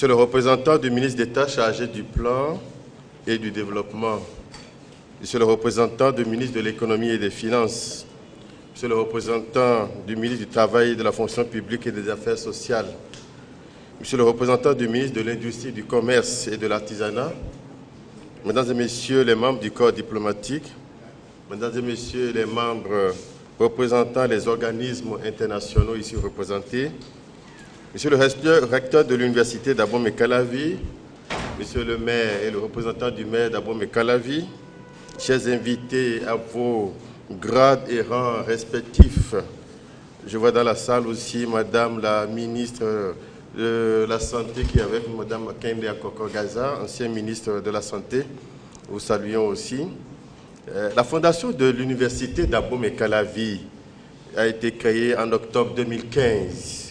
Monsieur le représentant du ministre d'État chargé du Plan et du Développement, Monsieur le représentant du ministre de l'Économie et des Finances, Monsieur le représentant du ministre du Travail, de la Fonction publique et des Affaires sociales, Monsieur le représentant du ministre de l'Industrie, du Commerce et de l'Artisanat, Mesdames et Messieurs les membres du corps diplomatique, Mesdames et Messieurs les membres représentant les organismes internationaux ici représentés, Monsieur le recteur de l'Université d'Abomey-Calavi, Monsieur le maire et le représentant du maire d'Abomey-Calavi, chers invités à vos grades et rangs respectifs, je vois dans la salle aussi Madame la ministre de la Santé qui est avec Madame Kende Akoko-Gaza, ancienne ministre de la Santé. Vous saluons aussi. La fondation de l'Université d'Abomey-Calavi a été créée en octobre 2015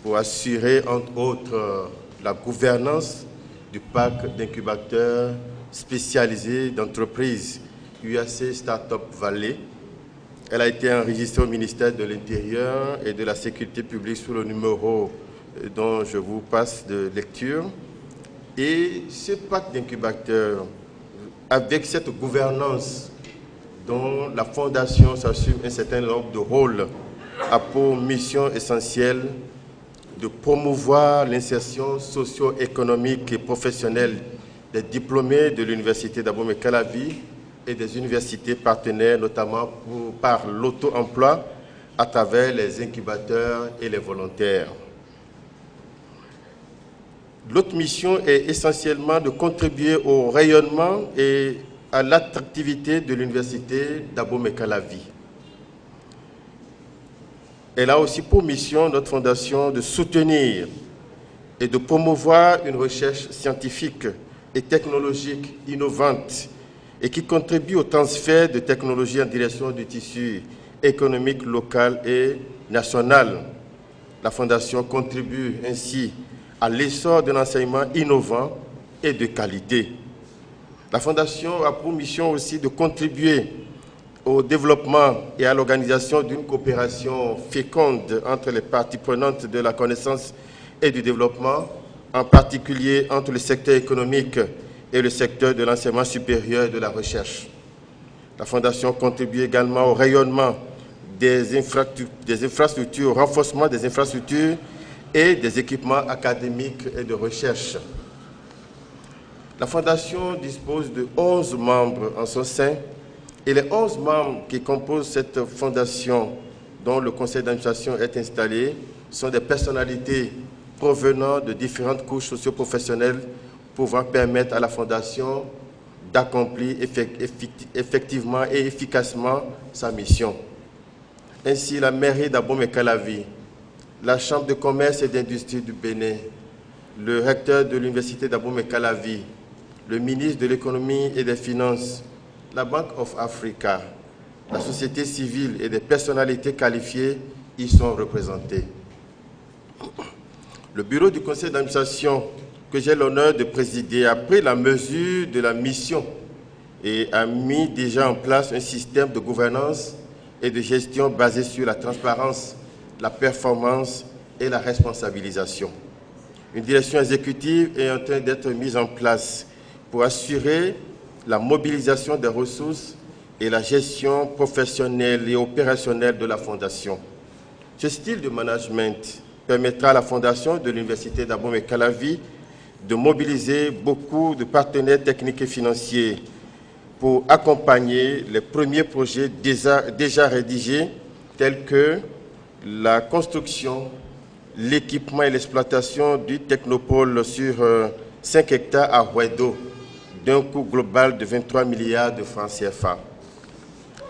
pour assurer, entre autres, la gouvernance du parc d'incubateurs spécialisés d'entreprises UAC Startup Valley. Elle a été enregistrée au ministère de l'Intérieur et de la Sécurité publique sous le numéro dont je vous passe de lecture. Et ce parc d'incubateurs, avec cette gouvernance dont la Fondation s'assume un certain nombre de rôles, a pour mission essentielle de promouvoir l'insertion socio-économique et professionnelle des diplômés de l'Université d'Abomey-Calavi et des universités partenaires, notamment par l'auto-emploi à travers les incubateurs et les volontaires. L'autre mission est essentiellement de contribuer au rayonnement et à l'attractivité de l'Université d'Abomey-Calavi. Elle a aussi pour mission, notre fondation, de soutenir et de promouvoir une recherche scientifique et technologique innovante et qui contribue au transfert de technologies en direction du tissu économique local et national. La Fondation contribue ainsi à l'essor d'un enseignement innovant et de qualité. La Fondation a pour mission aussi de contribuer au développement et à l'organisation d'une coopération féconde entre les parties prenantes de la connaissance et du développement, en particulier entre le secteur économique et le secteur de l'enseignement supérieur et de la recherche. La Fondation contribue également au rayonnement des infrastructures, au renforcement des infrastructures et des équipements académiques et de recherche. La Fondation dispose de 11 membres en son sein et les 11 membres qui composent cette fondation dont le conseil d'administration est installé sont des personnalités provenant de différentes couches socio-professionnelles pouvant permettre à la Fondation d'accomplir effectivement et efficacement sa mission. Ainsi, la mairie d'Abomey-Calavi, la Chambre de commerce et d'industrie du Bénin, le recteur de l'Université d'Abomey-Calavi, le ministre de l'Économie et des Finances, la Bank of Africa, la société civile et des personnalités qualifiées y sont représentées. Le bureau du conseil d'administration que j'ai l'honneur de présider a pris la mesure de la mission et a mis déjà en place un système de gouvernance et de gestion basé sur la transparence, la performance et la responsabilisation. Une direction exécutive est en train d'être mise en place pour assurer la mobilisation des ressources et la gestion professionnelle et opérationnelle de la Fondation. Ce style de management permettra à la Fondation de l'Université d'Abomey-Calavi de mobiliser beaucoup de partenaires techniques et financiers pour accompagner les premiers projets déjà rédigés, tels que la construction, l'équipement et l'exploitation du technopôle sur 5 hectares à Huedo, d'un coût global de 23 milliards de francs CFA.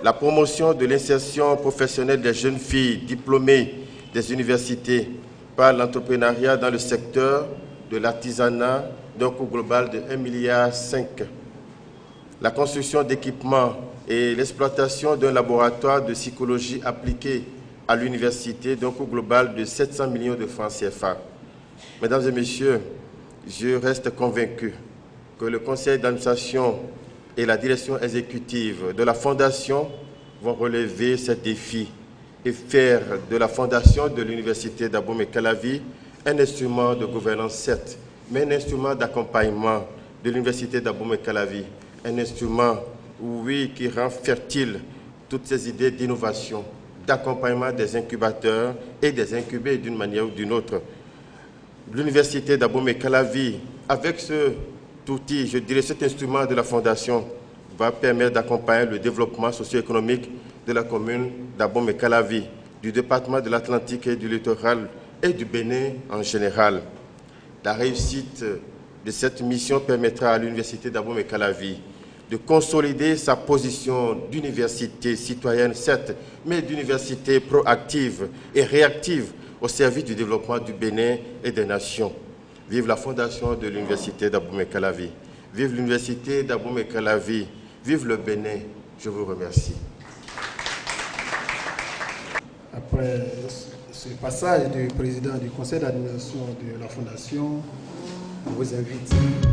La promotion de l'insertion professionnelle des jeunes filles diplômées des universités par l'entrepreneuriat dans le secteur de l'artisanat, d'un coût global de 1,5 milliard. La construction d'équipements et l'exploitation d'un laboratoire de psychologie appliquée à l'université, d'un coût global de 700 millions de francs CFA. Mesdames et messieurs, je reste convaincu que le conseil d'administration et la direction exécutive de la Fondation vont relever ces défis et faire de la Fondation de l'Université d'Abomey-Calavi un instrument de gouvernance, certes, mais un instrument d'accompagnement de l'Université d'Abomey-Calavi. Un instrument, oui, qui rend fertile toutes ces idées d'innovation, d'accompagnement des incubateurs et des incubés d'une manière ou d'une autre. L'Université d'Abomey-Calavi, avec cet outil, je dirais cet instrument de la Fondation, va permettre d'accompagner le développement socio-économique de la commune d'Abomey-Calavi, du département de l'Atlantique et du littoral et du Bénin en général. La réussite de cette mission permettra à l'Université d'Abomey-Calavi de consolider sa position d'université citoyenne, certes, mais d'université proactive et réactive au service du développement du Bénin et des nations. Vive la fondation de l'Université d'Abomey-Calavi. Vive l'Université d'Abomey-Calavi. Vive le Bénin. Je vous remercie. Après ce passage du président du conseil d'administration de la Fondation, je vous invite